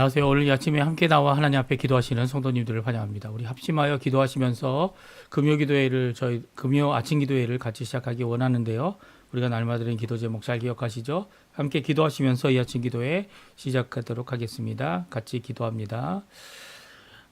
안녕하세요. 오늘 이 아침에 함께 나와 하나님 앞에 기도하시는 성도님들을 환영합니다. 우리 합심하여 기도하시면서 금요 아침 기도회를 같이 시작하기 원하는데요. 우리가 날마다 드린 기도 제목 잘 기억하시죠? 함께 기도하시면서 이 아침 기도회 시작하도록 하겠습니다. 같이 기도합니다.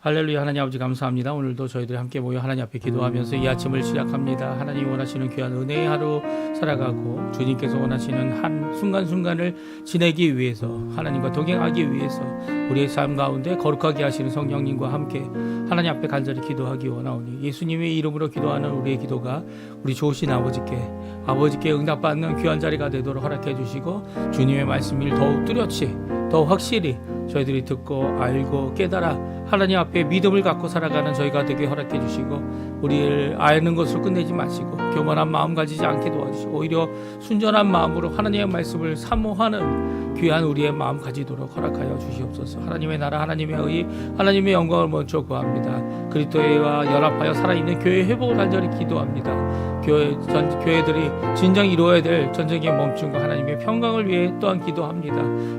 할렐루야. 하나님 아버지 감사합니다. 오늘도 저희들이 함께 모여 하나님 앞에 기도하면서 이 아침을 시작합니다. 하나님이 원하시는 귀한 은혜의 하루 살아가고 주님께서 원하시는 한 순간순간을 지내기 위해서 하나님과 동행하기 위해서 우리의 삶 가운데 거룩하게 하시는 성령님과 함께 하나님 앞에 간절히 기도하기 원하오니 예수님의 이름으로 기도하는 우리의 기도가 우리 좋으신 아버지께 응답받는 귀한 자리가 되도록 허락해 주시고 주님의 말씀을 더욱 뚜렷이 더 확실히 저희들이 듣고 알고 깨달아 하나님 앞에 믿음을 갖고 살아가는 저희가 되게 허락해 주시고 우리를 아는 것을 끝내지 마시고 교만한 마음 가지지 않게 도와주시고 오히려 순전한 마음으로 하나님의 말씀을 사모하는 귀한 우리의 마음 가지도록 허락하여 주시옵소서. 하나님의 나라 하나님의 의 하나님의 영광을 먼저 구합니다. 그리스도와 연합하여 살아있는 교회 회복을 간절히 기도합니다. 교회들이 진정 이루어야 될 전쟁의 멈춤과 하나님의 평강을 위해 또한 기도합니다.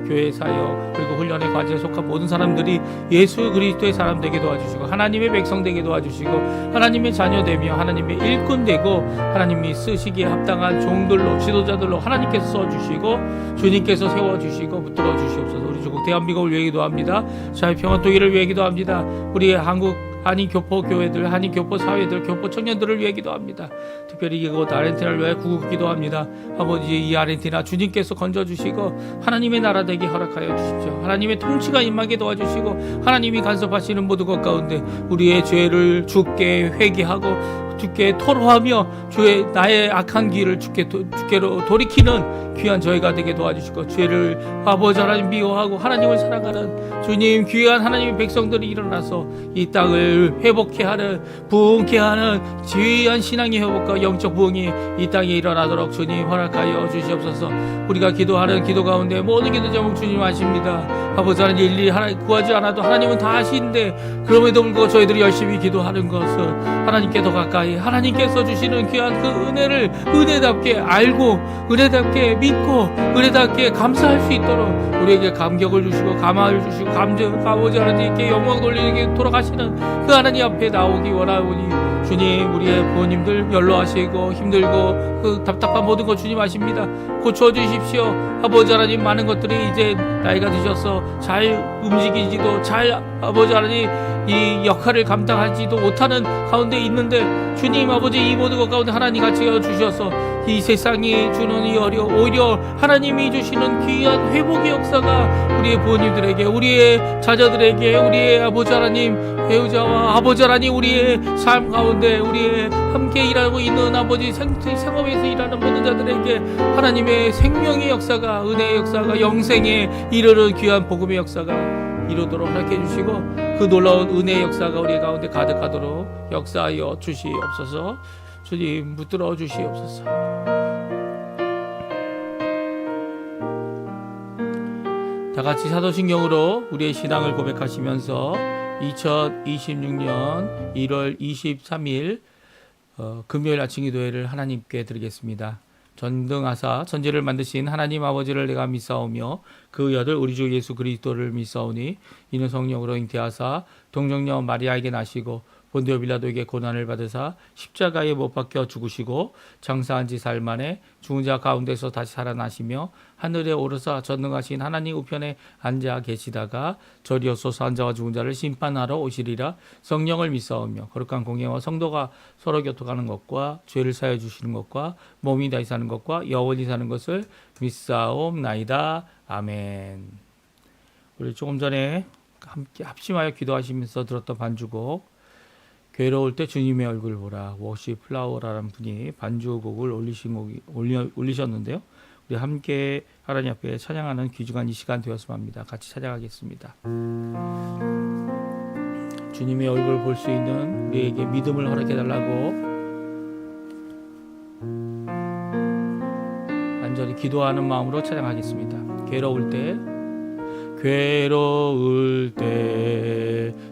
교회 사역 그리고 훈련의 과제에 속한 모든 사람들이 예수 그리스도의 사람 되게 도와주시고 하나님의 백성 되게 도와주시고 하나님의 자녀 되며 하나님의 일꾼 되고 하나님이 쓰시기에 합당한 종들로 지도자들로 하나님께서 써주시고 주님께서 세워주시고 붙들어 주시옵소서. 우리 조국 대한민국을 위해 기도합니다. 자유평화 통일을 위해 기도합니다. 우리의 한국 한인교포 교회들, 한인교포 사회들, 교포 청년들을 위해 기도합니다. 특별히 이곳 아르헨티나를 위해 구국 기도합니다. 아버지 이 아르헨티나 주님께서 건져주시고 하나님의 나라 되게 허락하여 주십시오. 하나님의 통치가 임하게 도와주시고 하나님이 간섭하시는 모든 것 가운데 우리의 죄를 주께 회개하고 주께 토로하며 나의 악한 길을 주께로 돌이키는 귀한 저희가 되게 도와주시고 죄를 아버지 하나님 미워하고 하나님을 사랑하는 주님 귀한 하나님의 백성들이 일어나서 이 땅을 회복케 하는 부흥케 하는 귀한 신앙의 회복과 영적 부흥이 이 땅에 일어나도록 주님 허락하여 주시옵소서. 우리가 기도하는 기도 가운데 모든 기도 제목 주님 아십니다. 아버지 하나님 일일이 하나님 구하지 않아도 하나님은 다 아시는데 그럼에도 불구하고 저희들이 열심히 기도하는 것은 하나님께 더 가까이 하나님께서 주시는 귀한 그 은혜를 은혜답게 알고 은혜답게 믿고 은혜답게 감사할 수 있도록 우리에게 감격을 주시고 감화를 주시고 아버지 하나님께 영광 돌리게 돌아가시는 그 하나님 앞에 나오기 원하오니 주님 우리의 부모님들 연로하시고 힘들고 그 답답한 모든 것 주님 아십니다. 고쳐주십시오. 아버지 하나님 많은 것들이 이제 나이가 드셔서 잘 움직이지도 잘 아버지 하나님 이 역할을 감당하지도 못하는 가운데 있는데 주님 아버지 이 모든 것 가운데 하나님 같이 주셔서 이 세상이 주는 이 오히려 하나님이 주시는 귀한 회복의 역사가 우리의 부모님들에게 우리의 자녀들에게 우리의 아버지 하나님 배우자와 아버지 하나님 우리의 삶 가운데 우리의 함께 일하고 있는 아버지 생업에서 일하는 모든 자들에게 하나님의 생명의 역사가 은혜의 역사가 영생에 이르는 귀한 복음의 역사가 이루도록 허락해 주시고 그 놀라운 은혜의 역사가 우리 가운데 가득하도록 역사하여 주시옵소서. 주님 붙들어 주시옵소서. 다 같이 사도신경으로 우리의 신앙을 고백하시면서 2026년 1월 23일 금요일 아침 기도회를 하나님께 드리겠습니다. 전등하사 천지를 만드신 하나님 아버지를 내가 믿사오며 그 여덟 우리 주 예수 그리스도를 믿사오니 이는 성령으로 잉태하사 동정녀 마리아에게 나시고 본디오 빌라도에게 고난을 받으사 십자가에 못 박혀 죽으시고 장사한 지 사흘 만에 죽은 자 가운데서 다시 살아나시며 하늘에 오르사 전능하신 하나님 우편에 앉아 계시다가 저리오소서 한 자와 죽은 자를 심판하러 오시리라. 성령을 믿사오며 거룩한 공예와 성도가 서로 교통하는 것과 죄를 사하여 주시는 것과 몸이 다시 사는 것과 영원히 사는 것을 믿사옵나이다. 아멘. 우리 조금 전에 함께 합심하여 기도하시면서 들었던 반주곡 괴로울 때 주님의 얼굴 보라 워십 플라워라는 분이 반주곡을 올리셨는데요. 우리 함께 하나님 앞에 찬양하는 귀중한 이 시간 되었으면 합니다. 같이 찬양하겠습니다. 주님의 얼굴을 볼 수 있는 우리에게 믿음을 허락해달라고 간절히 기도하는 마음으로 찬양하겠습니다. 괴로울 때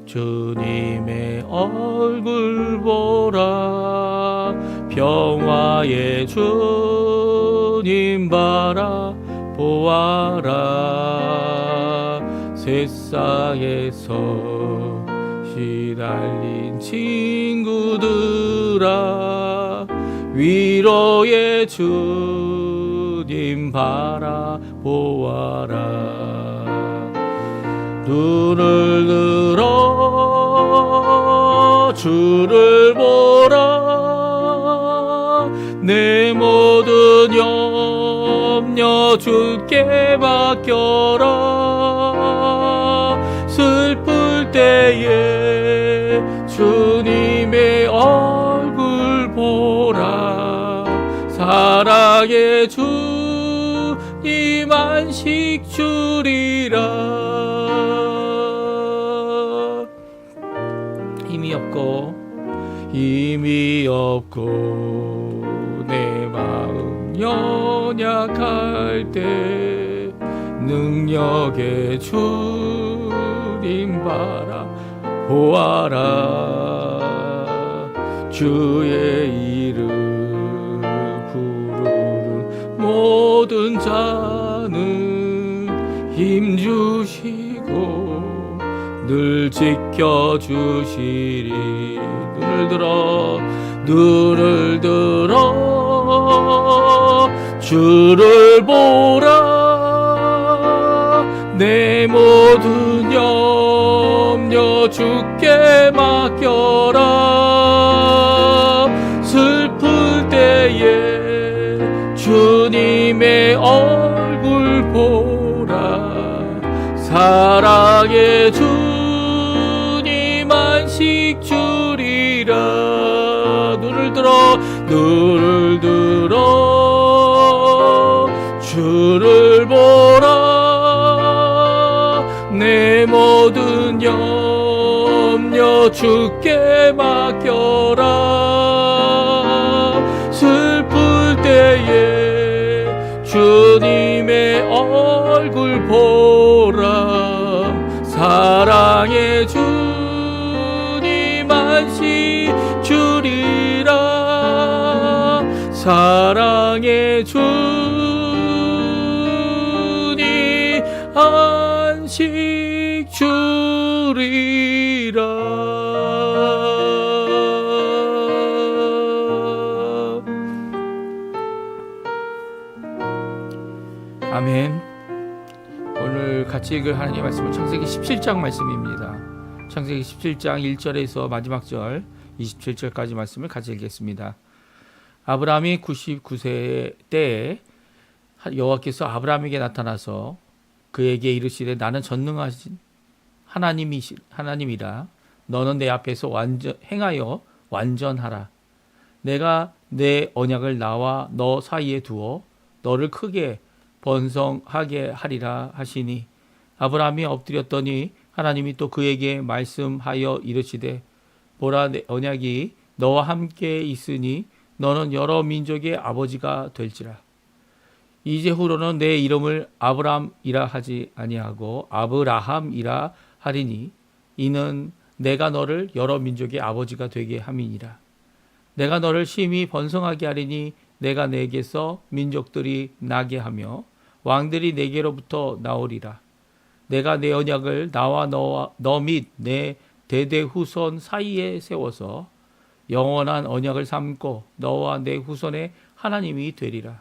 주님의 얼굴 보라 평화의 주님 바라 보아라 세상에서 시달린 친구들아, 위로의 주님 바라보아라. 눈을 들어 주를 보라. 내 모든 염려 주께 맡겨라. 슬플 때에 주님의 얼굴 보라. 사랑의 주님 안식 주리라. 힘이 없고 내 마음 연약할 때 능력의 주님 바라보아라. 주의 이름 부르는 모든 자는 힘 주시고 늘 지켜주시리. 눈을 들어 주를 보라. 내 모든 염려 주께 맡겨라. 슬플 때에 주님의 얼굴 보라. 사랑의 주님 안식 주리라. 눈을 들어 주를 보라. 내 모든 염려 주께 맡겨라. 슬플 때에 주님의 얼굴 보라. 사랑의 주님 안식 주리라. 사랑의 주님 안식 주리라. 아멘. 오늘 같이 읽을 하나님의 말씀은 창세기 17장 말씀입니다. 창세기 17장 1절에서 마지막 절 27절까지 말씀을 같이 읽겠습니다. 아브라함이 99세 때에 여호와께서 아브라함에게 나타나서 그에게 이르시되 나는 전능하신 하나님이라. 너는 내 앞에서 행하여 완전하라. 내가 내 언약을 나와 너 사이에 두어 너를 크게 번성하게 하리라 하시니 아브라함이 엎드렸더니 하나님이 또 그에게 말씀하여 이르시되 보라, 내 언약이 너와 함께 있으니 너는 여러 민족의 아버지가 될지라. 이제후로는 내 이름을 아브람이라 하지 아니하고 아브라함이라 하리니 이는 내가 너를 여러 민족의 아버지가 되게 함이니라. 내가 너를 심히 번성하게 하리니 내가 내게서 민족들이 나게 하며 왕들이 내게로부터 나오리라. 내가 내 언약을 나와 너 및 내 대대 후손 사이에 세워서 영원한 언약을 삼고 너와 내 후손의 하나님이 되리라.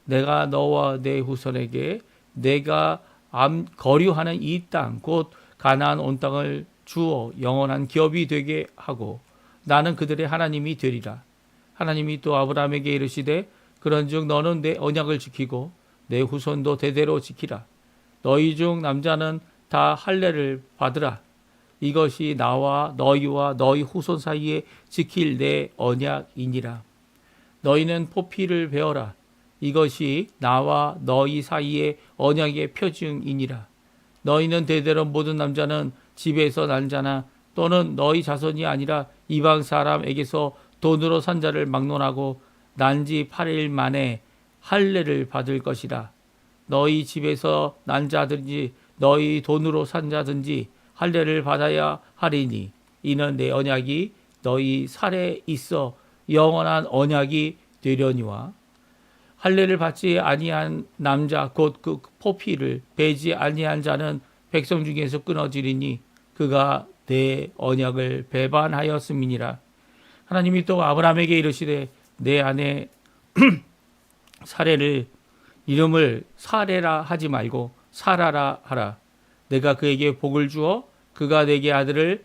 내가 너와 내 후손에게 내가 거류하는 이 땅 곧 가나안 온 땅을 주어 영원한 기업이 되게 하고 나는 그들의 하나님이 되리라. 하나님이 또 아브라함에게 이르시되 그런즉 너는 내 언약을 지키고 내 후손도 대대로 지키라. 너희 중 남자는 다 할례를 받으라. 이것이 나와 너희와 너희 후손 사이에 지킬 내 언약이니라. 너희는 포피를 베어라. 이것이 나와 너희 사이에 언약의 표징이니라. 너희는 대대로 모든 남자는 집에서 난 자나 또는 너희 자손이 아니라 이방 사람에게서 돈으로 산 자를 막론하고 난지 8일 만에 할례를 받을 것이라. 너희 집에서 난 자든지 너희 돈으로 산 자든지 할례를 받아야 하리니 이는 내 언약이 너희 살에 있어 영원한 언약이 되려니와 할례를 받지 아니한 남자 곧 그 포피를 베지 아니한 자는 백성 중에서 끊어지리니 그가 내 언약을 배반하였음이니라. 하나님이 또 아브라함에게 이르시되 내 아내 사레를 이름을 사레라 하지 말고 사라라 하라. 내가 그에게 복을 주어 그가 내게 아들을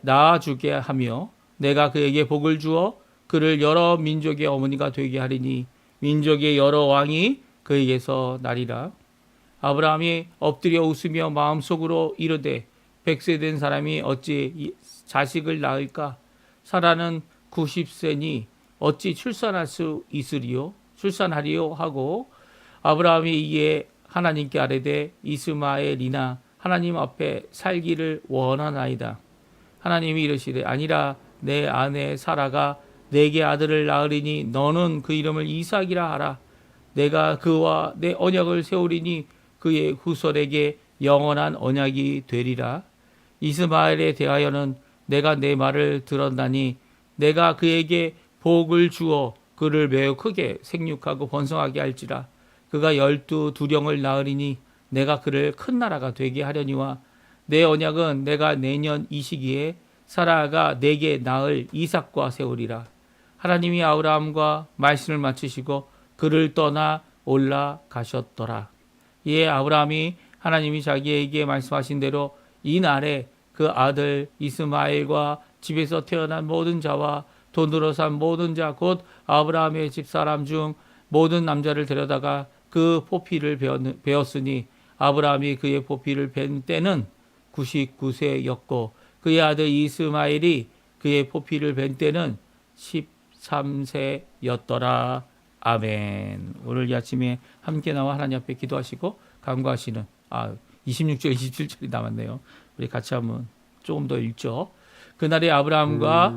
낳아주게 하며 내가 그에게 복을 주어 그를 여러 민족의 어머니가 되게 하리니 민족의 여러 왕이 그에게서 나리라. 아브라함이 엎드려 웃으며 마음속으로 이르되 100세 된 사람이 어찌 자식을 낳을까? 사라는 90세니 어찌 출산할 수 있으리요? 출산하리요? 하고 아브라함이 이에 하나님께 아뢰되 이스마엘이나 하나님 앞에 살기를 원하나이다. 하나님이 이르시되 아니라 내 아내 사라가 내게 아들을 낳으리니 너는 그 이름을 이삭이라 하라. 내가 그와 내 언약을 세우리니 그의 후손에게 영원한 언약이 되리라. 이스마엘에 대하여는 내가 내 말을 들었나니 내가 그에게 복을 주어 그를 매우 크게 생육하고 번성하게 할지라. 그가 12두령을 낳으리니 내가 그를 큰 나라가 되게 하려니와 내 언약은 내가 내년 이 시기에 사라가 내게 낳을 이삭과 세우리라. 하나님이 아브라함과 말씀을 마치시고 그를 떠나 올라가셨더라. 이에 아브라함이 하나님이 자기에게 말씀하신 대로 이 날에 그 아들 이스마엘과 집에서 태어난 모든 자와 돈으로 산 모든 자 곧 아브라함의 집사람 중 모든 남자를 데려다가 그 포피를 베었으니 아브라함이 그의 포피를 벤 때는 99세였고 그의 아들 이스마엘이 그의 포피를 벤 때는 13세였더라. 아멘. 오늘 이 아침에 함께 나와 하나님 앞에 기도하시고 간구하시는 26절 27절이 남았네요. 우리 같이 한번 조금 더 읽죠. 그날에 아브라함과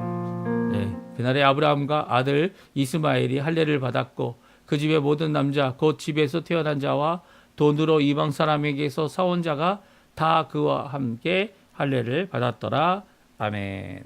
아들 이스마엘이 할례를 받았고 그 집의 모든 남자 곧 집에서 태어난 자와 돈으로 이방 사람에게서 사온 자가 다 그와 함께 할례를 받았더라. 아멘.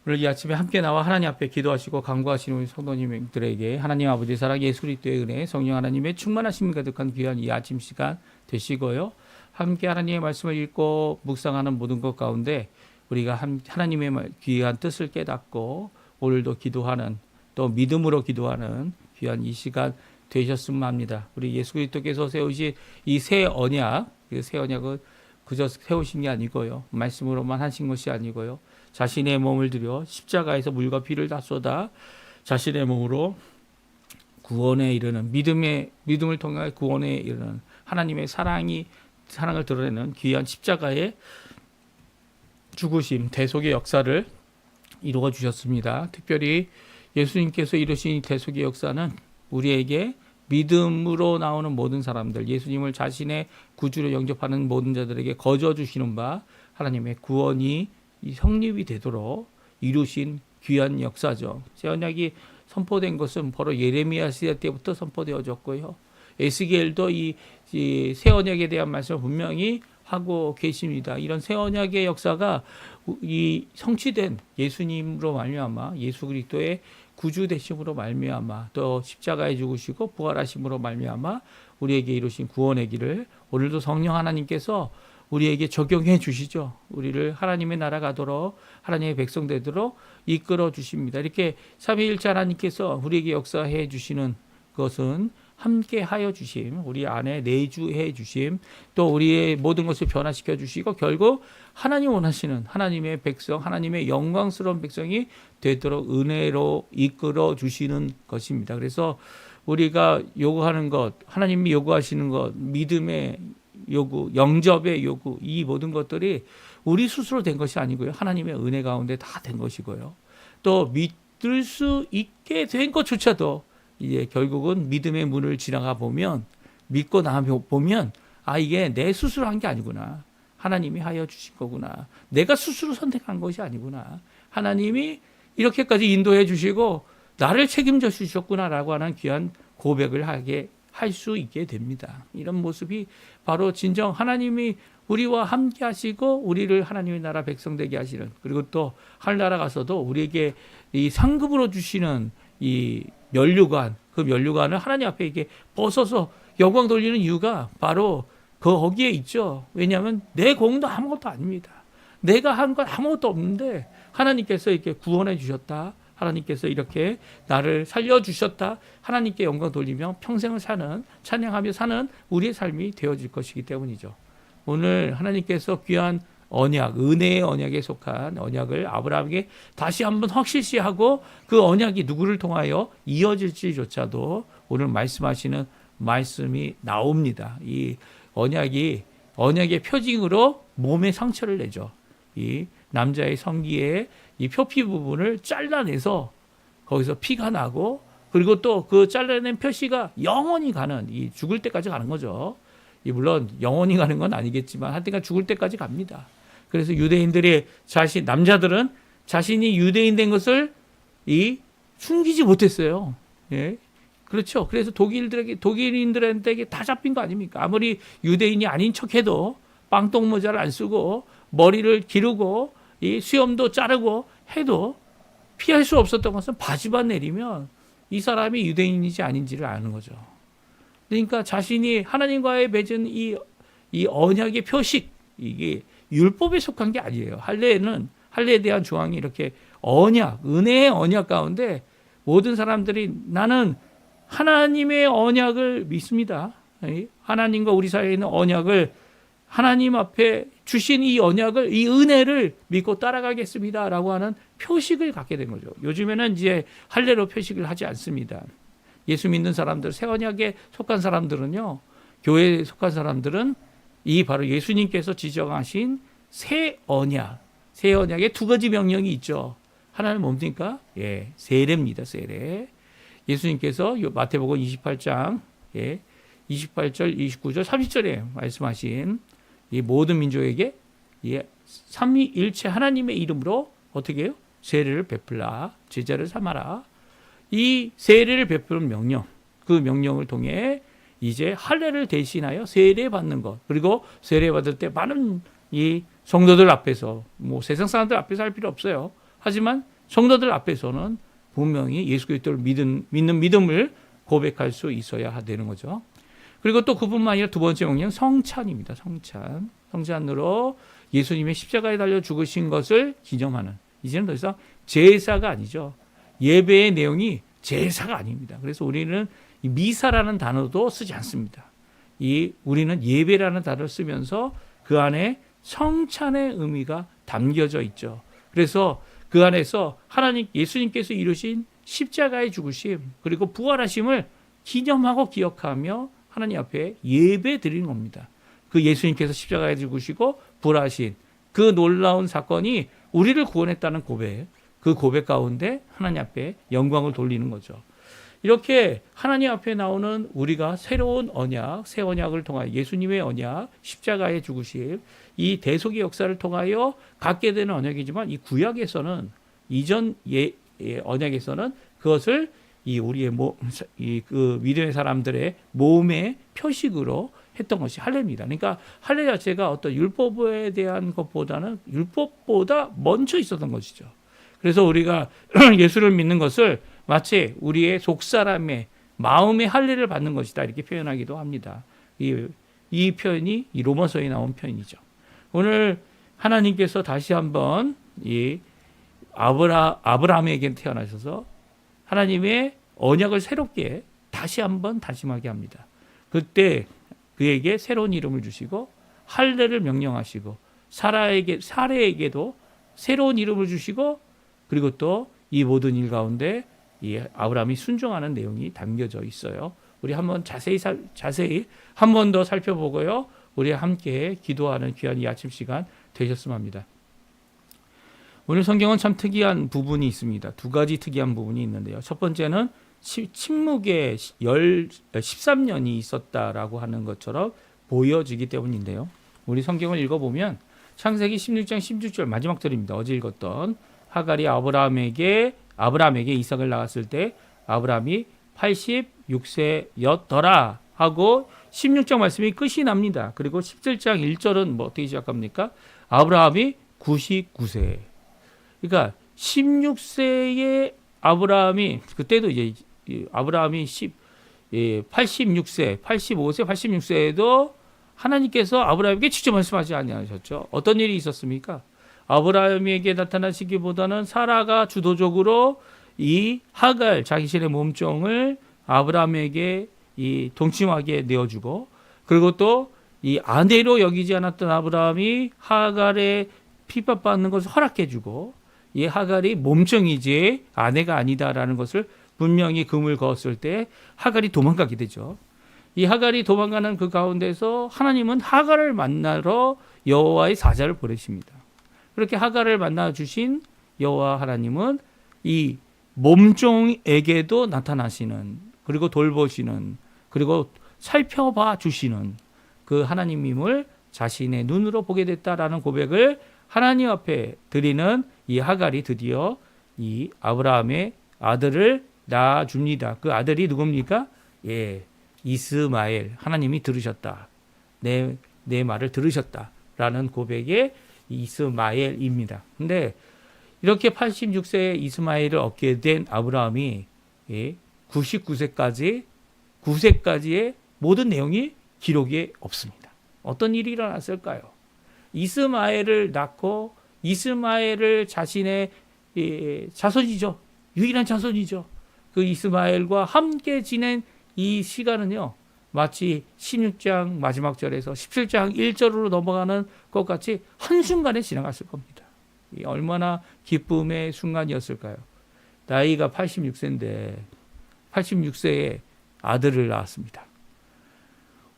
오늘 이 아침에 함께 나와 하나님 앞에 기도하시고 간구하시는 우리 성도님들에게 하나님 아버지 사랑 예수 그리스도의 은혜 성령 하나님의 충만하심이 가득한 귀한 이 아침 시간 되시고요. 함께 하나님의 말씀을 읽고 묵상하는 모든 것 가운데 우리가 하나님의 귀한 뜻을 깨닫고 오늘도 기도하는 또 믿음으로 기도하는 귀한 이 시간 되셨으면 합니다. 우리 예수 그리스도께서 세우신 이 새 언약, 새 언약은 그저 세우신 게 아니고요. 말씀으로만 하신 것이 아니고요. 자신의 몸을 들여 십자가에서 물과 피를 다 쏟아 자신의 몸으로 구원에 이르는 믿음을 통해 구원에 이르는 하나님의 사랑을 드러내는 귀한 십자가의 죽으심, 대속의 역사를 이루어 주셨습니다. 특별히 예수님께서 이루신 대속의 역사는 우리에게 믿음으로 나오는 모든 사람들, 예수님을 자신의 구주로 영접하는 모든 자들에게 거저 주시는 바 하나님의 구원이 성립이 되도록 이루신 귀한 역사죠. 새 언약이 선포된 것은 바로 예레미야 시대 때부터 선포되어졌고요. 에스겔도 이 새 언약에 대한 말씀을 분명히 하고 계십니다. 이런 새 언약의 역사가 이 성취된 예수님으로 말미암아 예수 그리스도의 구주 되심으로 말미암아 또 십자가에 죽으시고 부활하심으로 말미암아 우리에게 이루신 구원의 길을 오늘도 성령 하나님께서 우리에게 적용해 주시죠. 우리를 하나님의 나라 가도록 하나님의 백성 되도록 이끌어 주십니다. 이렇게 삼위일체 하나님께서 우리에게 역사해 주시는 것은 함께 하여 주심, 우리 안에 내주해 주심, 또 우리의 모든 것을 변화시켜 주시고 결국 하나님 원하시는 하나님의 백성, 하나님의 영광스러운 백성이 되도록 은혜로 이끌어 주시는 것입니다. 그래서 우리가 요구하는 것, 하나님이 요구하시는 것, 믿음의 요구, 영접의 요구, 이 모든 것들이 우리 스스로 된 것이 아니고요. 하나님의 은혜 가운데 다 된 것이고요. 또 믿을 수 있게 된 것조차도 이제 결국은 믿음의 문을 지나가 보면 믿고 나면 보면 이게 내 스스로 한 게 아니구나. 하나님이 하여 주신 거구나. 내가 스스로 선택한 것이 아니구나. 하나님이 이렇게까지 인도해 주시고 나를 책임져 주셨구나라고 하는 귀한 고백을 할 수 있게 됩니다. 이런 모습이 바로 진정 하나님이 우리와 함께 하시고 우리를 하나님의 나라 백성 되게 하시는, 그리고 또 하늘나라 가서도 우리에게 이 상급으로 주시는 이 면류관, 그 면류관을 하나님 앞에 이렇게 벗어서 영광 돌리는 이유가 바로 거기에 있죠. 왜냐하면 내 공도 아무것도 아닙니다. 내가 한 건 아무것도 없는데 하나님께서 이렇게 구원해 주셨다. 하나님께서 이렇게 나를 살려주셨다. 하나님께 영광 돌리며 평생을 사는, 찬양하며 사는 우리의 삶이 되어질 것이기 때문이죠. 오늘 하나님께서 귀한 언약, 은혜의 언약에 속한 언약을 아브라함에게 다시 한번 확실시하고 그 언약이 누구를 통하여 이어질지조차도 오늘 말씀하시는 말씀이 나옵니다. 이 언약의 표징으로 몸에 상처를 내죠. 이 남자의 성기의 이 표피 부분을 잘라내서 거기서 피가 나고, 그리고 또 그 잘라낸 표시가 영원히 가는, 이 죽을 때까지 가는 거죠. 물론 영원히 가는 건 아니겠지만 하여튼 죽을 때까지 갑니다. 그래서 유대인들의 남자들은 자신이 유대인 된 것을 숨기지 못했어요. 예. 그렇죠. 그래서 독일인들한테 다 잡힌 거 아닙니까? 아무리 유대인이 아닌 척해도 빵똥모자를 안 쓰고 머리를 기르고 이 수염도 자르고 해도 피할 수 없었던 것은 바지만 내리면 이 사람이 유대인인지 아닌지를 아는 거죠. 그러니까 자신이 하나님과의 맺은 이 언약의 표식, 이게 율법에 속한 게 아니에요. 할례에 대한 조항이 이렇게 은혜의 언약 가운데 모든 사람들이 나는 하나님의 언약을 믿습니다. 하나님과 우리 사이에 있는 언약을, 하나님 앞에 주신 이 언약을, 이 은혜를 믿고 따라가겠습니다 라고 하는 표식을 갖게 된 거죠. 요즘에는 이제 할례로 표식을 하지 않습니다. 예수 믿는 사람들, 새 언약에 속한 사람들은요, 교회에 속한 사람들은 바로 예수님께서 지정하신 새 언약의 두 가지 명령이 있죠. 하나는 뭡니까? 세례입니다. 세례. 예수님께서 마태복음 28장 28절, 29절, 30절에 말씀하신 이 모든 민족에게 삼위일체 하나님의 이름으로 어떻게 해요? 세례를 베풀라, 제자를 삼아라. 이 세례를 베푸는 명령, 그 명령을 통해 이제 할례를 대신하여 세례 받는 것, 그리고 세례 받을 때 많은 이 성도들 앞에서, 세상 사람들 앞에서 할 필요 없어요. 하지만 성도들 앞에서는 분명히 예수 그리스도를 믿는 믿음을 고백할 수 있어야 되는 거죠. 그리고 또 그뿐만 아니라 두 번째 명령, 성찬입니다. 성찬으로 예수님의 십자가에 달려 죽으신 것을 기념하는, 이제는 더 이상 제사가 아니죠. 예배의 내용이 제사가 아닙니다. 그래서 우리는 미사라는 단어도 쓰지 않습니다. 우리는 예배라는 단어를 쓰면서 그 안에 성찬의 의미가 담겨져 있죠. 그래서 그 안에서 예수님께서 이루신 십자가의 죽으심, 그리고 부활하심을 기념하고 기억하며 하나님 앞에 예배 드리는 겁니다. 그 예수님께서 십자가에 죽으시고 부활하신 그 놀라운 사건이 우리를 구원했다는 고백, 그 고백 가운데 하나님 앞에 영광을 돌리는 거죠. 이렇게 하나님 앞에 나오는 우리가 새로운 언약, 새 언약을 통하여 예수님의 언약, 십자가의 죽으심, 이 대속의 역사를 통하여 갖게 되는 언약이지만, 이 구약에서는, 이전 언약에서는 그것을 우리의 그 믿음의 사람들의 몸의 표식으로 했던 것이 할례입니다. 그러니까 할례 자체가 어떤 율법에 대한 것보다는 율법보다 먼저 있었던 것이죠. 그래서 우리가 예수를 믿는 것을 마치 우리의 속사람의 마음의 할례를 받는 것이다, 이렇게 표현하기도 합니다. 이 표현이 이 로마서에 나온 표현이죠. 오늘 하나님께서 다시 한번 아브라함에게 태어나셔서 하나님의 언약을 새롭게 다시 한번 다짐하게 합니다. 그때 그에게 새로운 이름을 주시고 할례를 명령하시고 사레에게도 새로운 이름을 주시고, 그리고 또 이 모든 일 가운데 이 아브라함이 순종하는 내용이 담겨져 있어요. 우리 한번 자세히 한 번 더 살펴보고요, 우리 함께 기도하는 귀한 이 아침 시간 되셨으면 합니다. 오늘 성경은 참 특이한 부분이 있습니다. 두 가지 특이한 부분이 있는데요. 첫 번째는 침묵에 13년이 있었다라고 하는 것처럼 보여지기 때문인데요. 우리 성경을 읽어보면 창세기 16장 16절 마지막 절입니다. 어제 읽었던 하갈이 아브라함에게 이삭을 낳았을 때 아브라함이 86세였더라 하고 16장 말씀이 끝이 납니다. 그리고 17장 1절은 어떻게 시작합니까? 아브라함이 99세. 그러니까 16세의 아브라함이, 그때도 이제 아브라함이 86세, 85세, 86세에도 하나님께서 아브라함에게 직접 말씀하지 아니하셨죠. 어떤 일이 있었습니까? 아브라함에게 나타나시기보다는 사라가 주도적으로 이 하갈 자신의 몸종을 아브라함에게 이 동침하게 내어주고, 그리고 또 이 아내로 여기지 않았던 아브라함이 하갈의 핍박받는 것을 허락해주고, 이 하갈이 몸종이지 아내가 아니다라는 것을 분명히 금을 그었을 때 하갈이 도망가게 되죠. 이 하갈이 도망가는 그 가운데서 하나님은 하갈을 만나러 여호와의 사자를 보내십니다. 그렇게 하갈을 만나 주신 여호와 하나님은 이 몸종에게도 나타나시는, 그리고 돌보시는, 그리고 살펴봐 주시는 그 하나님임을 자신의 눈으로 보게 됐다라는 고백을 하나님 앞에 드리는 이 하갈이 드디어 이 아브라함의 아들을 낳아줍니다. 그 아들이 누굽니까? 예, 이스마엘. 하나님이 들으셨다. 내 말을 들으셨다라는 고백의 이스마엘입니다. 근데 이렇게 86세에 이스마엘을 얻게 된 아브라함이 99세까지의 모든 내용이 기록에 없습니다. 어떤 일이 일어났을까요? 이스마엘을 낳고 이스마엘을 자신의 자손이죠. 유일한 자손이죠. 그 이스마엘과 함께 지낸 이 시간은요, 마치 16장 마지막 절에서 17장 1절로 넘어가는 것 같이 한순간에 지나갔을 겁니다. 얼마나 기쁨의 순간이었을까요? 나이가 86세인데 86세에 아들을 낳았습니다.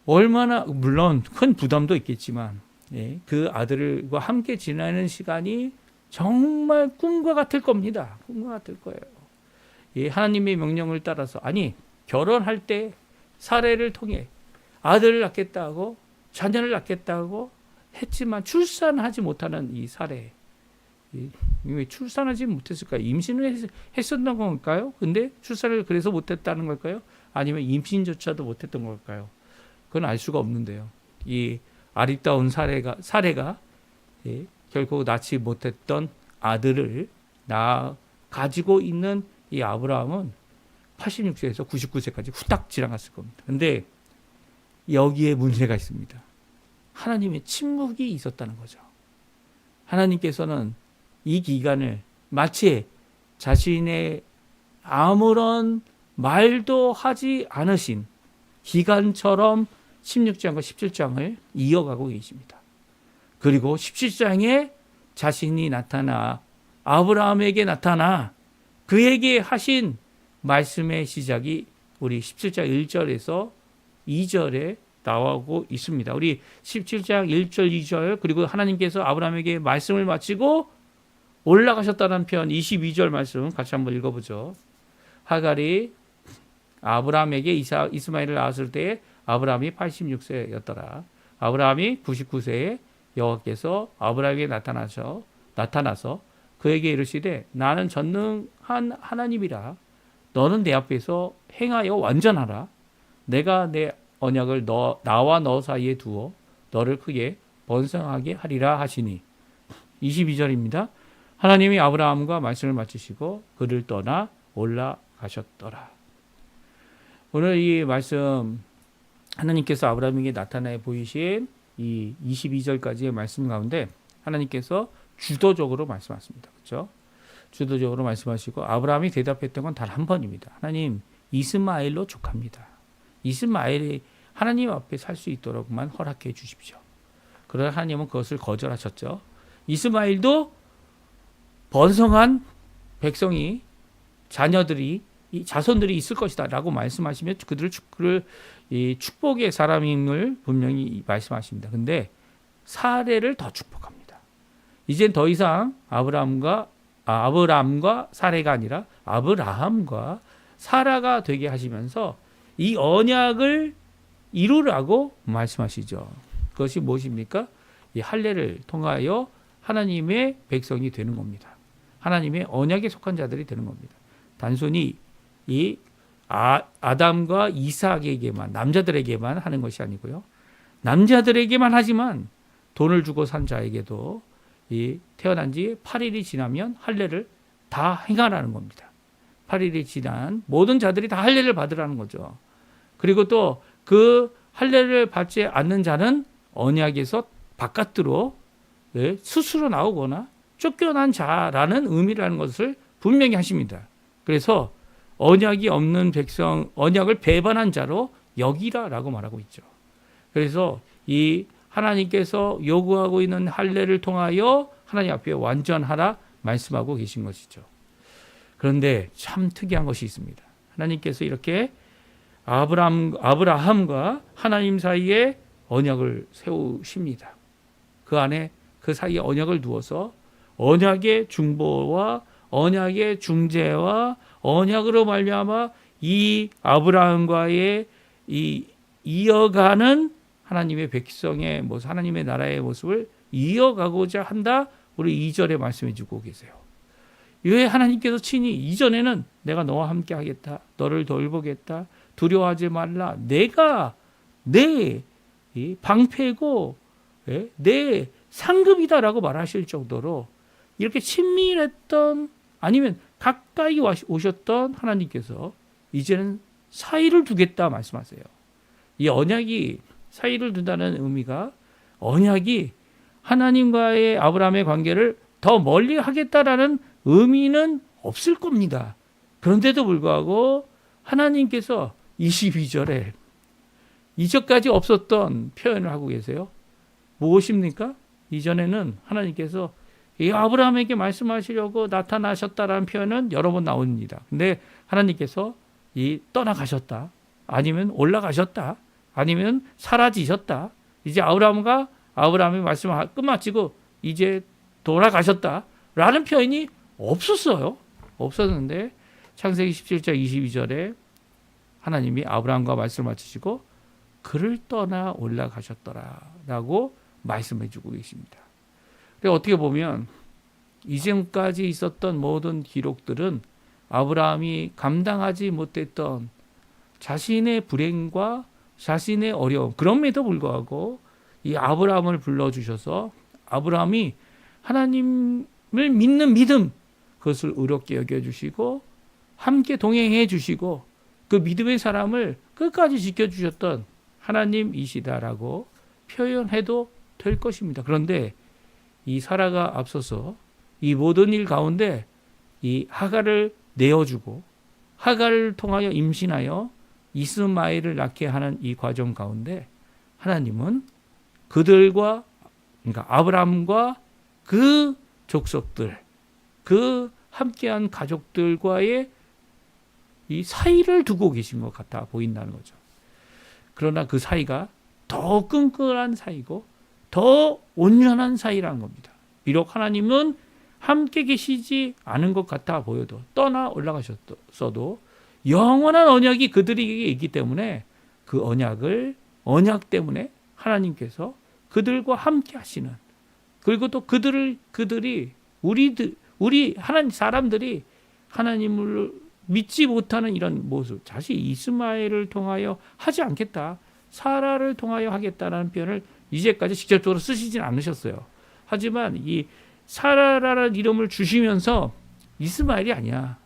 얼마나, 물론 큰 부담도 있겠지만 그 아들과 함께 지내는 시간이 정말 꿈과 같을 겁니다. 꿈과 같을 거예요. 하나님의 명령을 따라서, 아니 결혼할 때 사례를 통해 아들을 낳겠다고, 자녀를 낳겠다고 했지만 출산하지 못하는 이 사례. 왜 출산하지 못했을까요? 임신을 했었던 걸까요? 근데 출산을 그래서 못했다는 걸까요? 아니면 임신조차도 못했던 걸까요? 그건 알 수가 없는데요. 이 아리따운 사례가 결코 낳지 못했던 아들을 가지고 있는 이 아브라함은 86세에서 99세까지 후딱 지나갔을 겁니다. 근데 여기에 문제가 있습니다. 하나님의 침묵이 있었다는 거죠. 하나님께서는 이 기간을 마치 자신의 아무런 말도 하지 않으신 기간처럼 16장과 17장을 이어가고 계십니다. 그리고 17장에 자신이 나타나 아브라함에게 나타나 그에게 하신 말씀의 시작이 우리 17장 1절에서 2절에 나오고 있습니다. 우리 17장 1절 2절, 그리고 하나님께서 아브라함에게 말씀을 마치고 올라가셨다는 편 22절 말씀 같이 한번 읽어보죠. 하갈이 아브라함에게 이스마엘을 낳았을 때 아브라함이 86세였더라. 아브라함이 99세에 여호와께서 아브라함에게 나타나서 그에게 이르시되 나는 전능한 하나님이라. 너는 내 앞에서 행하여 완전하라. 내가 내 언약을 나와 너 사이에 두어 너를 크게 번성하게 하리라 하시니. 22절입니다. 하나님이 아브라함과 말씀을 마치시고 그를 떠나 올라가셨더라. 오늘 이 말씀, 하나님께서 아브라함에게 나타나 보이신 이 22절까지의 말씀 가운데 하나님께서 주도적으로 말씀하십니다. 그렇죠? 주도적으로 말씀하시고 아브라함이 대답했던 건 단 한 번입니다. 하나님, 이스마엘로 족합니다. 이스마엘이 하나님 앞에 살 수 있도록만 허락해 주십시오. 그러나 하나님은 그것을 거절하셨죠. 이스마엘도 번성한 백성이, 자녀들이, 이 자손들이 있을 것이다 라고 말씀하시며 그들을 이 축복의 사람임을 분명히 말씀하십니다. 근데 사례를 더 축복합니다. 이젠 더 이상 아브라함과 사례가 아니라 아브라함과 사라가 되게 하시면서 이 언약을 이루라고 말씀하시죠. 그것이 무엇입니까? 이 할례를 통하여 하나님의 백성이 되는 겁니다. 하나님의 언약에 속한 자들이 되는 겁니다. 단순히 이 아담과 이삭에게만, 남자들에게만 하는 것이 아니고요. 남자들에게만 하지만 돈을 주고 산 자에게도 이 태어난 지 8일이 지나면 할례를 다 행하라는 겁니다. 8일이 지난 모든 자들이 다 할례를 받으라는 거죠. 그리고 또 그 할례를 받지 않는 자는 언약에서 바깥으로 스스로 나오거나 쫓겨난 자라는 의미라는 것을 분명히 하십니다. 그래서 언약이 없는 백성, 언약을 배반한 자로 여기라라고 말하고 있죠. 그래서 이 하나님께서 요구하고 있는 할례를 통하여 하나님 앞에 완전하라 말씀하고 계신 것이죠. 그런데 참 특이한 것이 있습니다. 하나님께서 이렇게 아브라함과 하나님 사이에 언약을 세우십니다. 그 안에 그 사이에 언약을 두어서 언약의 중보와 언약의 중재와 언약으로 말미암아 이 아브라함과의 이 이어가는 하나님의 백성의 모습, 하나님의 나라의 모습을 이어가고자 한다. 우리 2절에 말씀해 주고 계세요. 왜 하나님께서 친히 이전에는 내가 너와 함께 하겠다. 너를 돌보겠다. 두려워하지 말라. 내가 내 방패고 내 상급이다라고 말하실 정도로 이렇게 친밀했던 아니면 가까이 오셨던 하나님께서 이제는 사이를 두겠다 말씀하세요. 이 언약이 사이를 둔다는 의미가 언약이 하나님과의 아브라함의 관계를 더 멀리 하겠다라는 의미는 없을 겁니다. 그런데도 불구하고 하나님께서 22절에 이전까지 없었던 표현을 하고 계세요. 무엇입니까? 이전에는 하나님께서 이 아브라함에게 말씀하시려고 나타나셨다라는 표현은 여러 번 나옵니다. 근데 하나님께서 이 떠나가셨다, 아니면 올라가셨다, 아니면 사라지셨다, 이제 아브라함의 말씀을 끝마치고 이제 돌아가셨다라는 표현이 없었어요. 없었는데 창세기 17장 22절에 하나님이 아브라함과 말씀을 마치시고 그를 떠나 올라가셨더라라고 말씀해 주고 계십니다. 어떻게 보면 이전까지 있었던 모든 기록들은 아브라함이 감당하지 못했던 자신의 불행과 자신의 어려움, 그럼에도 불구하고 이 아브라함을 불러주셔서 아브라함이 하나님을 믿는 믿음, 그것을 의롭게 여겨주시고 함께 동행해 주시고 그 믿음의 사람을 끝까지 지켜주셨던 하나님이시다라고 표현해도 될 것입니다. 그런데 이 사라가 앞서서 이 모든 일 가운데 이 하갈을 내어주고 하갈을 통하여 임신하여 이스마엘을 낳게 하는 이 과정 가운데 하나님은 그들과, 그러니까 아브라함과 그 족속들, 그 함께한 가족들과의 이 사이를 두고 계신 것 같아 보인다는 거죠. 그러나 그 사이가 더 끈끈한 사이고 더 온전한 사이라는 겁니다. 비록 하나님은 함께 계시지 않은 것 같아 보여도, 떠나 올라가셨어도 영원한 언약이 그들에게 있기 때문에 그 언약 때문에 하나님께서 그들과 함께 하시는, 그리고 또 그들이 우리 하나님 사람들이 하나님을 믿지 못하는 이런 모습, 사실 이스마엘을 통하여 하지 않겠다, 사라를 통하여 하겠다라는 표현을 이제까지 직접적으로 쓰시진 않으셨어요. 하지만 이 사라라는 이름을 주시면서 이스마엘이 아니야,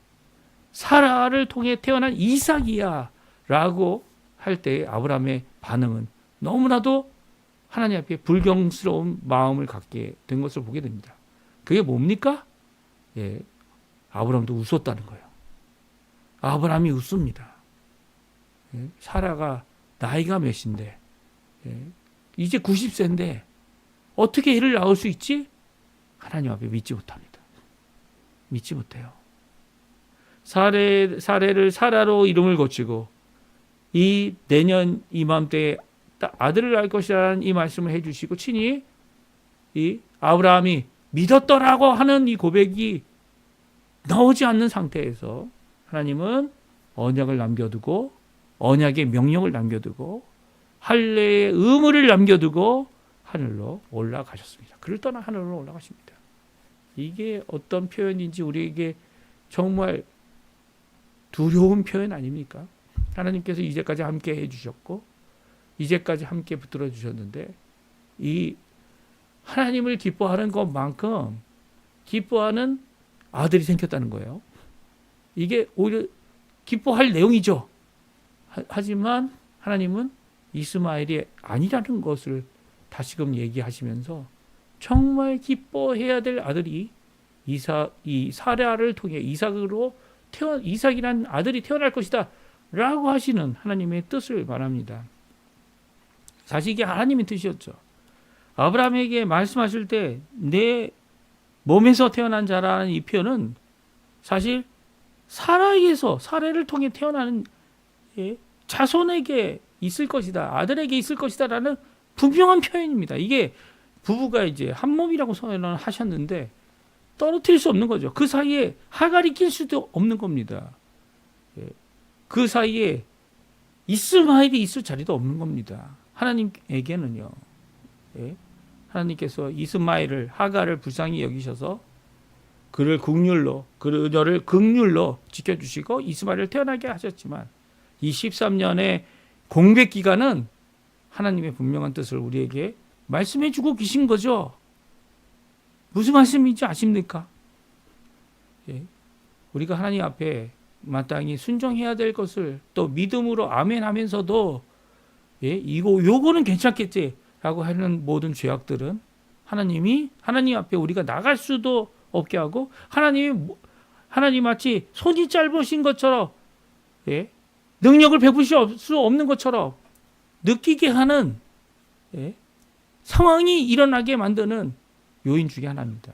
사라를 통해 태어난 이삭이야 라고 할 때 아브라함의 반응은 너무나도 하나님 앞에 불경스러운 마음을 갖게 된 것을 보게 됩니다. 그게 뭡니까? 아브라함도 웃었다는 거예요. 아브라함이 웃습니다. 사라가 나이가 몇인데, 이제 90세인데 어떻게 애를 낳을 수 있지? 하나님 앞에 믿지 못합니다. 믿지 못해요. 사례를 사라로 이름을 고치고 이 내년 이맘때에 아들을 낳을 것이라는 이 말씀을 해주시고 친히 이 아브라함이 믿었더라고 하는 이 고백이 나오지 않는 상태에서 하나님은 언약을 남겨두고, 언약의 명령을 남겨두고, 할례의 의무를 남겨두고 하늘로 올라가셨습니다. 그를 떠나 하늘로 올라가십니다. 이게 어떤 표현인지 우리에게 정말 두려운 표현 아닙니까? 하나님께서 이제까지 함께 해주셨고 이제까지 함께 붙들어 주셨는데 이 하나님을 기뻐하는 것만큼 기뻐하는 아들이 생겼다는 거예요. 이게 오히려 기뻐할 내용이죠. 하지만 하나님은 이스마엘이 아니라는 것을 다시금 얘기하시면서 정말 기뻐해야 될 아들이 이 사라를 통해 이삭이라는 아들이 태어날 것이다 라고 하시는 하나님의 뜻을 말합니다. 사실 이게 하나님의 뜻이었죠. 아브라함에게 말씀하실 때 내 몸에서 태어난 자라는 이 표현은 사실 사라를 통해 태어나는 자손에게 있을 것이다, 아들에게 있을 것이다라는 분명한 표현입니다. 이게 부부가 이제 한 몸이라고 선언을 하셨는데 떨어뜨릴 수 없는 거죠. 그 사이에 하갈이 낄 수도 없는 겁니다. 그 사이에 이스마엘이 있을 자리도 없는 겁니다. 하나님에게는요. 하나님께서 이스마엘을, 하갈을 불쌍히 여기셔서 그녀를 긍휼로 지켜주시고 이스마엘을 태어나게 하셨지만 이 13년의 공백 기간은 하나님의 분명한 뜻을 우리에게 말씀해 주고 계신 거죠. 무슨 말씀인지 아십니까? 우리가 하나님 앞에 마땅히 순종해야 될 것을 또 믿음으로 아멘 하면서도 요거는 괜찮겠지라고 하는 모든 죄악들은 하나님 앞에 우리가 나갈 수도 없게 하고 하나님 마치 손이 짧으신 것처럼 능력을 베푸실 수 없는 것처럼 느끼게 하는 상황이 일어나게 만드는 요인 중에 하나입니다.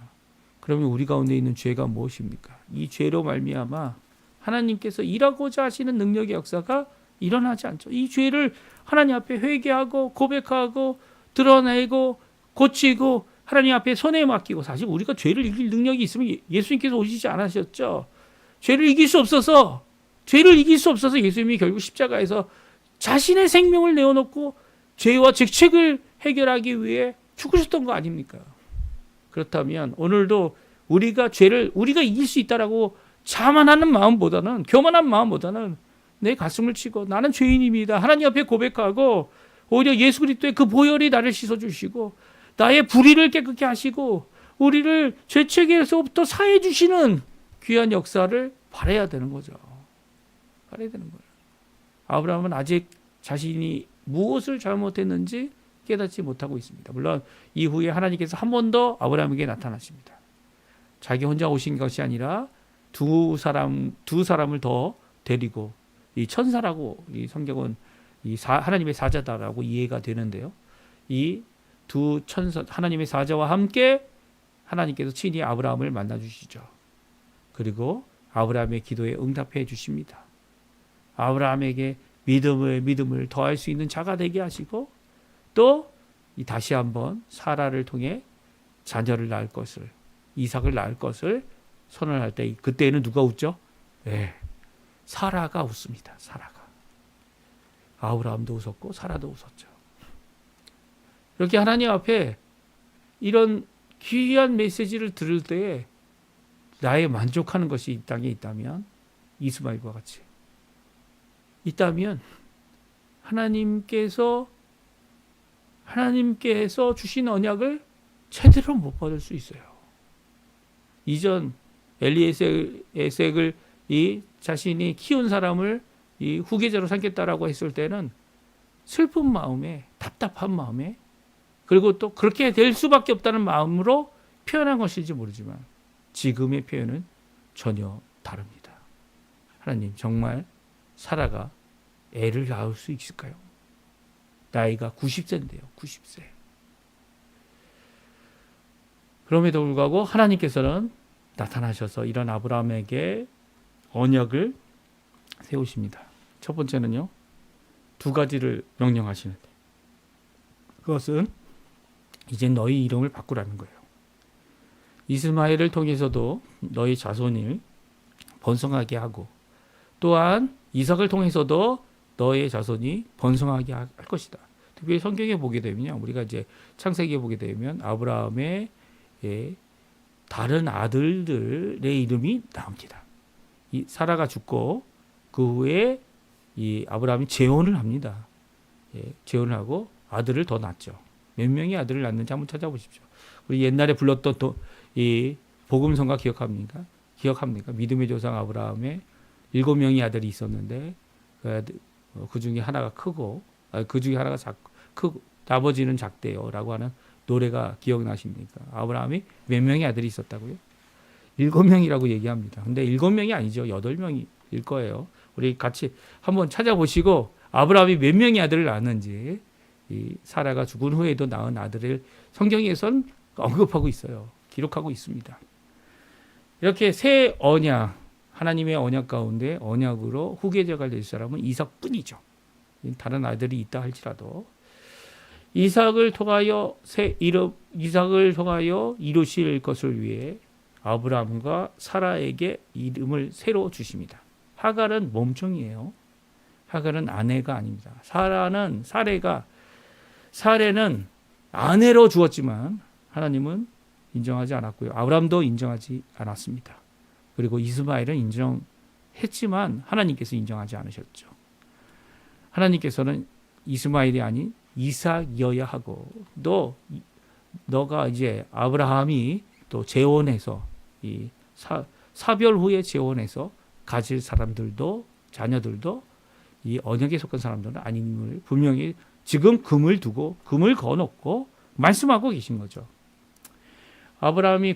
그러면 우리 가운데 있는 죄가 무엇입니까? 이 죄로 말미암아 하나님께서 일하고자 하시는 능력의 역사가 일어나지 않죠. 이 죄를 하나님 앞에 회개하고 고백하고 드러내고 고치고 하나님 앞에 손에 맡기고, 사실 우리가 죄를 이길 능력이 있으면 예수님께서 오시지 않으셨죠. 죄를 이길 수 없어서 예수님이 결국 십자가에서 자신의 생명을 내어놓고 죄와 죄책을 해결하기 위해 죽으셨던 거 아닙니까? 그렇다면 오늘도 우리가 이길 수 있다라고 교만한 마음보다는 내 가슴을 치고 나는 죄인입니다, 하나님 앞에 고백하고 오히려 예수 그리스도의 그 보혈이 나를 씻어주시고 나의 불의를 깨끗게 하시고 우리를 죄책에서부터 사해 주시는 귀한 역사를 바라야 되는 거죠. 바라야 되는 거예요. 아브라함은 아직 자신이 무엇을 잘못했는지 깨닫지 못하고 있습니다. 물론 이후에 하나님께서 한 번 더 아브라함에게 나타나십니다. 자기 혼자 오신 것이 아니라 두 사람을 더 데리고, 이 천사라고 이 성경은 하나님의 사자다라고 이해가 되는데요. 이 두 천사, 하나님의 사자와 함께 하나님께서 친히 아브라함을 만나 주시죠. 그리고 아브라함의 기도에 응답해 주십니다. 아브라함에게 믿음을 더할 수 있는 자가 되게 하시고, 또 다시 한번 사라를 통해 자녀를 낳을 것을, 이삭을 낳을 것을 선언할 때, 그때는 누가 웃죠? 사라가 웃습니다. 사라가. 아브라함도 웃었고 사라도 웃었죠. 이렇게 하나님 앞에 이런 귀한 메시지를 들을 때에 나의 만족하는 것이 이 땅에 있다면, 이스마엘과 같이 있다면 하나님께서 주신 언약을 제대로 못 받을 수 있어요. 이전 엘리에셀을 자신이 키운 사람을 후계자로 삼겠다라고 했을 때는 슬픈 마음에, 답답한 마음에, 그리고 또 그렇게 될 수밖에 없다는 마음으로 표현한 것일지 모르지만 지금의 표현은 전혀 다릅니다. 하나님, 정말 사라가 애를 낳을 수 있을까요? 나이가 90세인데요. 90세. 그럼에도 불구하고 하나님께서는 나타나셔서 이런 아브라함에게 언약을 세우십니다. 첫 번째는요, 두 가지를 명령하시는데, 그것은 이제 너희 이름을 바꾸라는 거예요. 이스마엘을 통해서도 너희 자손을 번성하게 하고, 또한 이삭을 통해서도 너의 자손이 번성하게 할 것이다. 특별히 성경에 보게 되면요, 우리가 이제 창세기에 보게 되면 아브라함의 다른 아들들의 이름이 나옵니다. 이 사라가 죽고 그 후에 이 아브라함이 재혼을 합니다. 재혼을 하고 아들을 더 낳죠. 몇 명의 아들을 낳는지 한번 찾아보십시오. 우리 옛날에 불렀던 이 복음성가 기억합니까? 믿음의 조상 아브라함의 7명의 아들이 있었는데 그 중에 하나가 크고 그 중에 하나가 크고 아버지는 작대요라고 하는 노래가 기억나십니까? 아브라함이 몇 명의 아들이 있었다고요? 7명이라고 얘기합니다. 근데 7명이 아니죠. 8명일 거예요. 우리 같이 한번 찾아보시고 아브라함이 몇 명의 아들을 낳았는지, 이 사라가 죽은 후에도 낳은 아들을 성경에선 언급하고 있어요. 기록하고 있습니다. 이렇게 새 언약, 하나님의 언약 가운데 언약으로 후계자가 될 사람은 이삭뿐이죠. 다른 아들이 있다 할지라도 이삭을 통하여 이루실 것을 위해 아브라함과 사라에게 이름을 새로 주십니다. 하갈은 몸종이에요. 하갈은 아내가 아닙니다. 사레는 아내로 주었지만 하나님은 인정하지 않았고요. 아브라함도 인정하지 않았습니다. 그리고 이스마엘은 인정했지만 하나님께서 인정하지 않으셨죠. 하나님께서는 이스마엘이 아닌 이삭이어야 하고, 너가 이제 아브라함이 또 재혼해서 이 사별 후에 재혼해서 가질 사람들도, 자녀들도 이 언약에 속한 사람들은 아님을 분명히 지금 금을 거놓고 말씀하고 계신 거죠. 아브라함이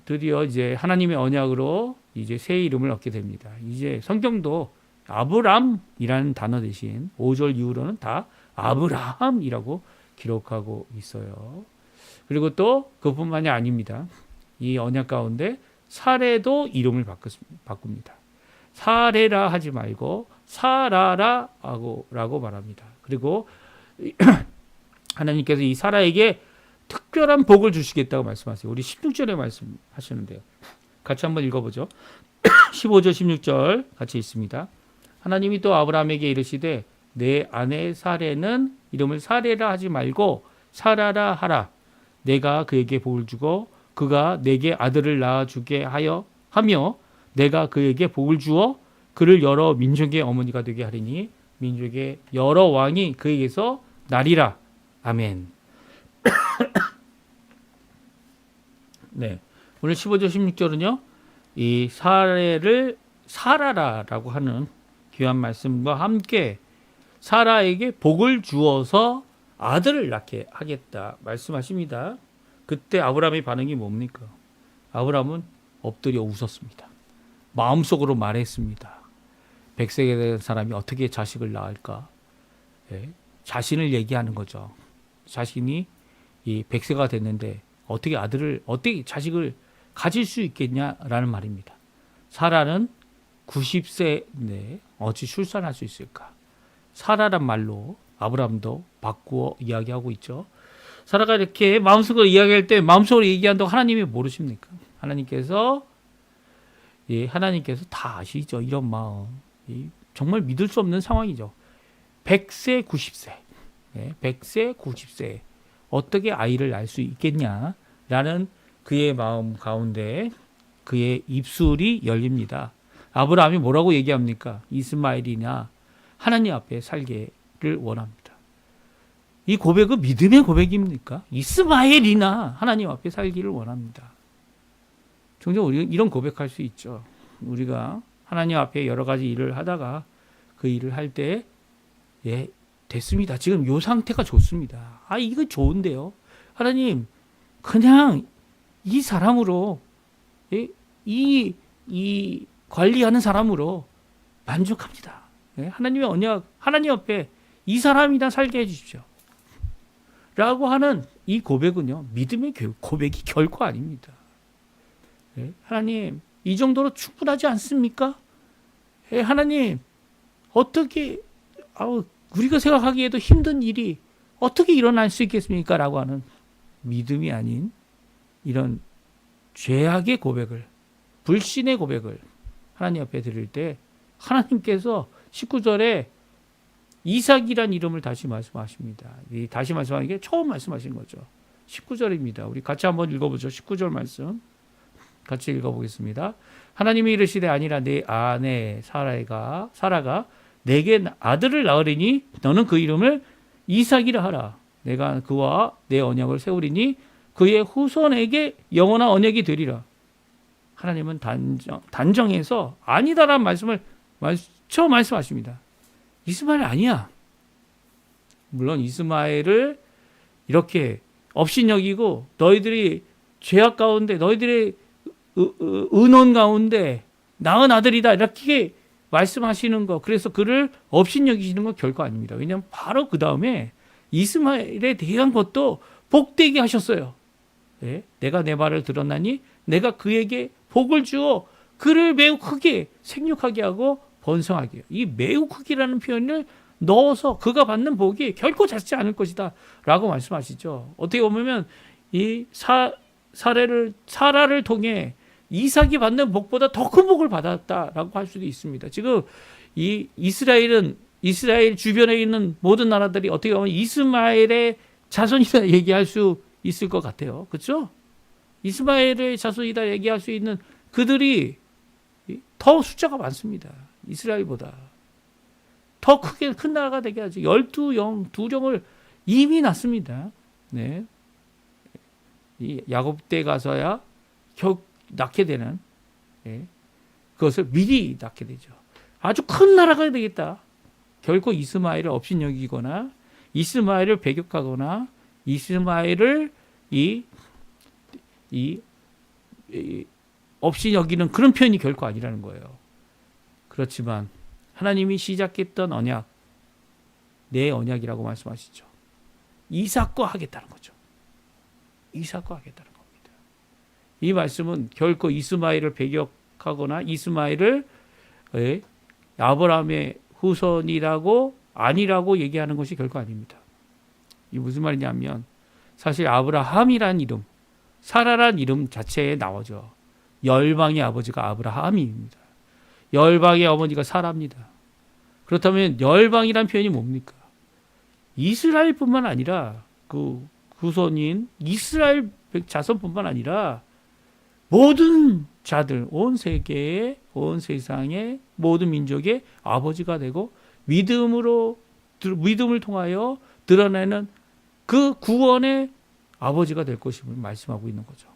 드디어 이제 하나님의 언약으로 이제 새 이름을 얻게 됩니다. 이제 성경도 아브람이라는 단어 대신 5절 이후로는 다 아브라함이라고 기록하고 있어요. 그리고 또 그뿐만이 아닙니다. 이 언약 가운데 사레도 이름을 바꿉니다. 사레라 하지 말고 사라라라고 말합니다. 그리고 하나님께서 이 사라에게 특별한 복을 주시겠다고 말씀하세요. 우리 16절에 말씀하시는데요. 같이 한번 읽어보죠. 15절 16절 같이 읽습니다. 하나님이 또 아브라함에게 이르시되 내 아내 사레는 이름을 사레라 하지 말고 사라라 하라. 내가 그에게 복을 주고 그가 내게 아들을 낳아주게 하며 내가 그에게 복을 주어 그를 여러 민족의 어머니가 되게 하리니 민족의 여러 왕이 그에게서 나리라. 아멘. 네, 오늘 15절 16절은요. 이 사레를 사라라라고 하는 귀한 말씀과 함께 사라에게 복을 주어서 아들을 낳게 하겠다 말씀하십니다. 그때 아브라함의 반응이 뭡니까? 아브라함은 엎드려 웃었습니다. 마음속으로 말했습니다. 100세에 된 사람이 어떻게 자식을 낳을까? 네, 자신을 얘기하는 거죠. 자신이 이 100세가 됐는데 어떻게 자식을 가질 수 있겠냐라는 말입니다. 사라는 90세인데 어찌 출산할 수 있을까? 사라란 말로 아브라함도 바꾸어 이야기하고 있죠. 사라가 이렇게 마음속으로 이야기할 때 마음속으로 얘기한다고 하나님이 모르십니까? 하나님께서 다 아시죠. 이런 마음. 정말 믿을 수 없는 상황이죠. 100세, 90세. 100세, 90세. 어떻게 아이를 낳을 수 있겠냐라는 그의 마음 가운데 그의 입술이 열립니다. 아브라함이 뭐라고 얘기합니까? 이스마엘이나 하나님 앞에 살기를 원합니다. 이 고백은 믿음의 고백입니까? 이스마엘이나 하나님 앞에 살기를 원합니다. 종종 우리가 이런 고백할 수 있죠. 우리가 하나님 앞에 여러 가지 일을 하다가 그 일을 할 때 됐습니다. 지금 이 상태가 좋습니다. 이거 좋은데요. 하나님, 그냥 이 사람으로, 이 관리하는 사람으로 만족합니다. 하나님의 언약, 하나님 앞에 이 사람이나 살게 해주십시오. 라고 하는 이 고백은요, 믿음의 고백이 결코 아닙니다. 하나님, 이 정도로 충분하지 않습니까? 하나님, 어떻게, 우리가 생각하기에도 힘든 일이 어떻게 일어날 수 있겠습니까? 라고 하는 믿음이 아닌 이런 죄악의 고백을, 불신의 고백을 하나님 앞에 드릴 때 하나님께서 19절에 이삭이란 이름을 다시 말씀하십니다. 다시 말씀하는 게 처음 말씀하신 거죠. 19절입니다. 우리 같이 한번 읽어보죠. 19절 말씀 같이 읽어보겠습니다. 하나님이 이르시되 아니라 내 아내 사라가 내게 아들을 낳으리니 너는 그 이름을 이삭이라 하라. 내가 그와 내 언약을 세우리니 그의 후손에게 영원한 언약이 되리라. 하나님은 단정해서 아니다라는 말씀을 처음 말씀하십니다. 이스마엘 아니야. 물론 이스마엘을 이렇게 업신여기고 너희들이 죄악 가운데 너희들의 의논 가운데 낳은 아들이다 이렇게 말씀하시는 거, 그래서 그를 업신여기시는 건 결코 아닙니다. 왜냐하면 바로 그 다음에 이스마엘에 대한 것도 복되게 하셨어요. 예? 내가 내 말을 들었나니 내가 그에게 복을 주어 그를 매우 크게 생육하게 하고 번성하게 해요. 이 매우 크기라는 표현을 넣어서 그가 받는 복이 결코 작지 않을 것이다 라고 말씀하시죠. 어떻게 보면 이 사라를 통해 이삭이 받는 복보다 더 큰 복을 받았다라고 할 수도 있습니다. 지금 이 이스라엘 주변에 있는 모든 나라들이 어떻게 보면 이스마엘의 자손이다 얘기할 수 있을 것 같아요. 그렇죠? 이스마엘의 자손이다 얘기할 수 있는 그들이 더 숫자가 많습니다. 이스라엘보다 더 크게 큰 나라가 되게 하죠. 12영, 2정을 이미 낳습니다. 네. 이 야곱 때 가서야 낳게 되는, 예, 그것을 미리 낳게 되죠. 아주 큰 나라가 되겠다. 결코 이스마엘을 업신여기거나 이스마엘을 배격하거나 이스마엘을 업신여기는 그런 표현이 결코 아니라는 거예요. 그렇지만 하나님이 시작했던 언약, 내 언약이라고 말씀하시죠. 이삭과 하겠다는 거죠. 이삭과 하겠다는 겁니다. 이 말씀은 결코 이스마엘을 배격하거나 이스마엘을 아브라함의 후손이라고 아니라고 얘기하는 것이 결코 아닙니다. 이 무슨 말이냐면 사실 아브라함이란 이름, 사라란 이름 자체에 나오죠. 열방의 아버지가 아브라함입니다. 열방의 어머니가 사라입니다. 그렇다면 열방이란 표현이 뭡니까? 이스라엘뿐만 아니라 그 후손인 이스라엘 자손뿐만 아니라 모든 자들, 온 세계의, 온 세상의 모든 민족의 아버지가 되고 믿음을 통하여 드러내는 그 구원의 아버지가 될 것임을 말씀하고 있는 거죠.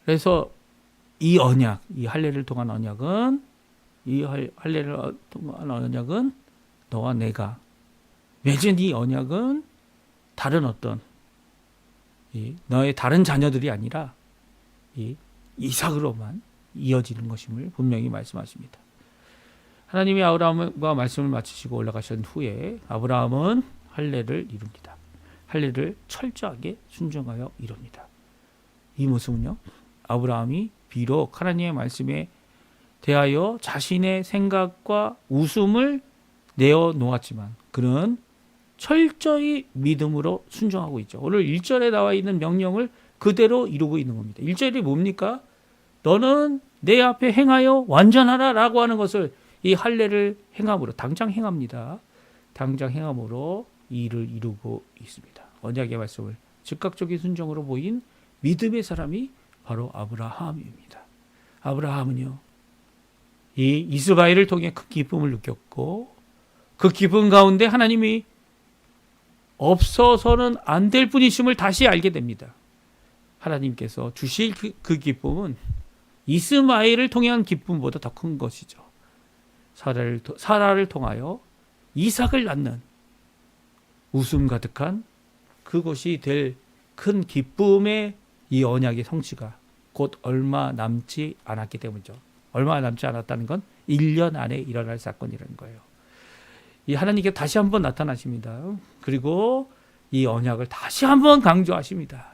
그래서 이 언약, 이 할례를 통한 언약은, 너와 내가 맺은 이 언약은 다른 어떤 너의 다른 자녀들이 아니라 이삭으로만 이어지는 것임을 분명히 말씀하십니다. 하나님이 아브라함과 말씀을 마치시고 올라가신 후에 아브라함은 할례를 이룹니다. 할례를 철저하게 순종하여 이룹니다. 이 모습은요, 아브라함이 비록 하나님의 말씀에 대하여 자신의 생각과 웃음을 내어놓았지만 그는 철저히 믿음으로 순종하고 있죠. 오늘 1절에 나와 있는 명령을 그대로 이루고 있는 겁니다. 1절이 뭡니까? 너는 내 앞에 행하여 완전하라 라고 하는 것을 이 할례를 행함으로, 당장 행합니다. 당장 행함으로 이 일을 이루고 있습니다. 언약의 말씀을 즉각적인 순종으로 보인 믿음의 사람이 바로 아브라함입니다. 아브라함은요, 이 이스마엘을 통해 큰 기쁨을 느꼈고 그 기쁨 가운데 하나님이 없어서는 안 될 분이심을 다시 알게 됩니다. 하나님께서 주실 그 기쁨은 이스마엘을 통한 기쁨보다 더 큰 것이죠. 사라를 통하여 이삭을 낳는 웃음 가득한 그것이 될 큰 기쁨의 이 언약의 성취가 곧 얼마 남지 않았기 때문이죠. 얼마 남지 않았다는 건 1년 안에 일어날 사건이라는 거예요. 이 하나님께 다시 한번 나타나십니다. 그리고 이 언약을 다시 한번 강조하십니다.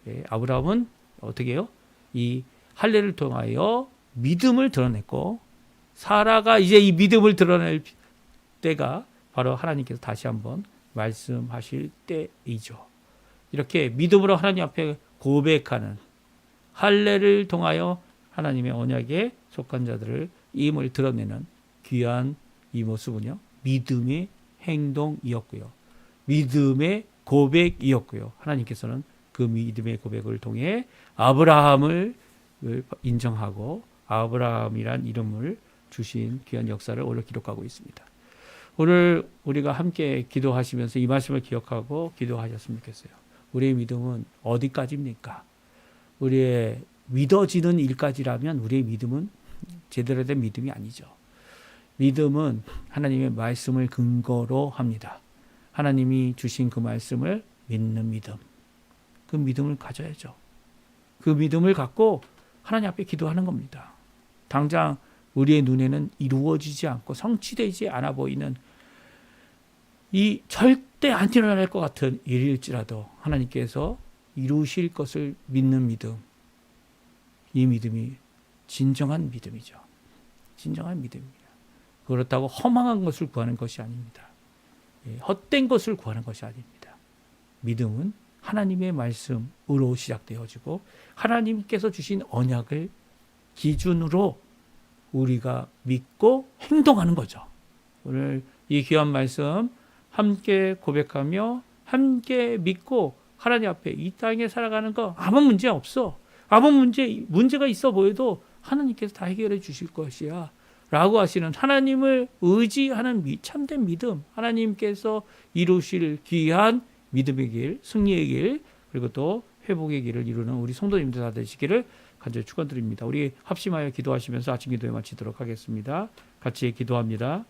예, 아브라함은 어떻게 해요? 이 할례를 통하여 믿음을 드러냈고 사라가 이제 이 믿음을 드러낼 때가 바로 하나님께서 다시 한번 말씀하실 때이죠. 이렇게 믿음으로 하나님 앞에 고백하는 할례를 통하여 하나님의 언약에 속한 자들을 임을 드러내는 귀한 이 모습은요, 믿음의 행동이었고요. 믿음의 고백이었고요. 하나님께서는 그 믿음의 고백을 통해 아브라함을 인정하고 아브라함이란 이름을 주신 귀한 역사를 오늘 기록하고 있습니다. 오늘 우리가 함께 기도하시면서 이 말씀을 기억하고 기도하셨으면 좋겠어요. 우리의 믿음은 어디까지입니까? 우리의 믿어지는 일까지라면 우리의 믿음은 제대로 된 믿음이 아니죠. 믿음은 하나님의 말씀을 근거로 합니다. 하나님이 주신 그 말씀을 믿는 믿음. 그 믿음을 가져야죠. 그 믿음을 갖고 하나님 앞에 기도하는 겁니다. 당장 우리의 눈에는 이루어지지 않고 성취되지 않아 보이는 이 절대 안 일어날 것 같은 일일지라도 하나님께서 이루실 것을 믿는 믿음. 이 믿음이 진정한 믿음이죠. 진정한 믿음입니다. 그렇다고 허망한 것을 구하는 것이 아닙니다. 헛된 것을 구하는 것이 아닙니다. 믿음은 하나님의 말씀으로 시작되어지고 하나님께서 주신 언약을 기준으로 우리가 믿고 행동하는 거죠. 오늘 이 귀한 말씀 함께 고백하며 함께 믿고 하나님 앞에 이 땅에 살아가는 거 아무 문제 없어. 아무 문제가 있어 보여도 하나님께서 다 해결해 주실 것이야 라고 하시는 하나님을 의지하는 참된 믿음, 하나님께서 이루실 귀한 믿음의 길, 승리의 길, 그리고 또 회복의 길을 이루는 우리 성도님들 다 되시기를 간절히 축원드립니다. 우리 합심하여 기도하시면서 아침 기도에 마치도록 하겠습니다. 같이 기도합니다.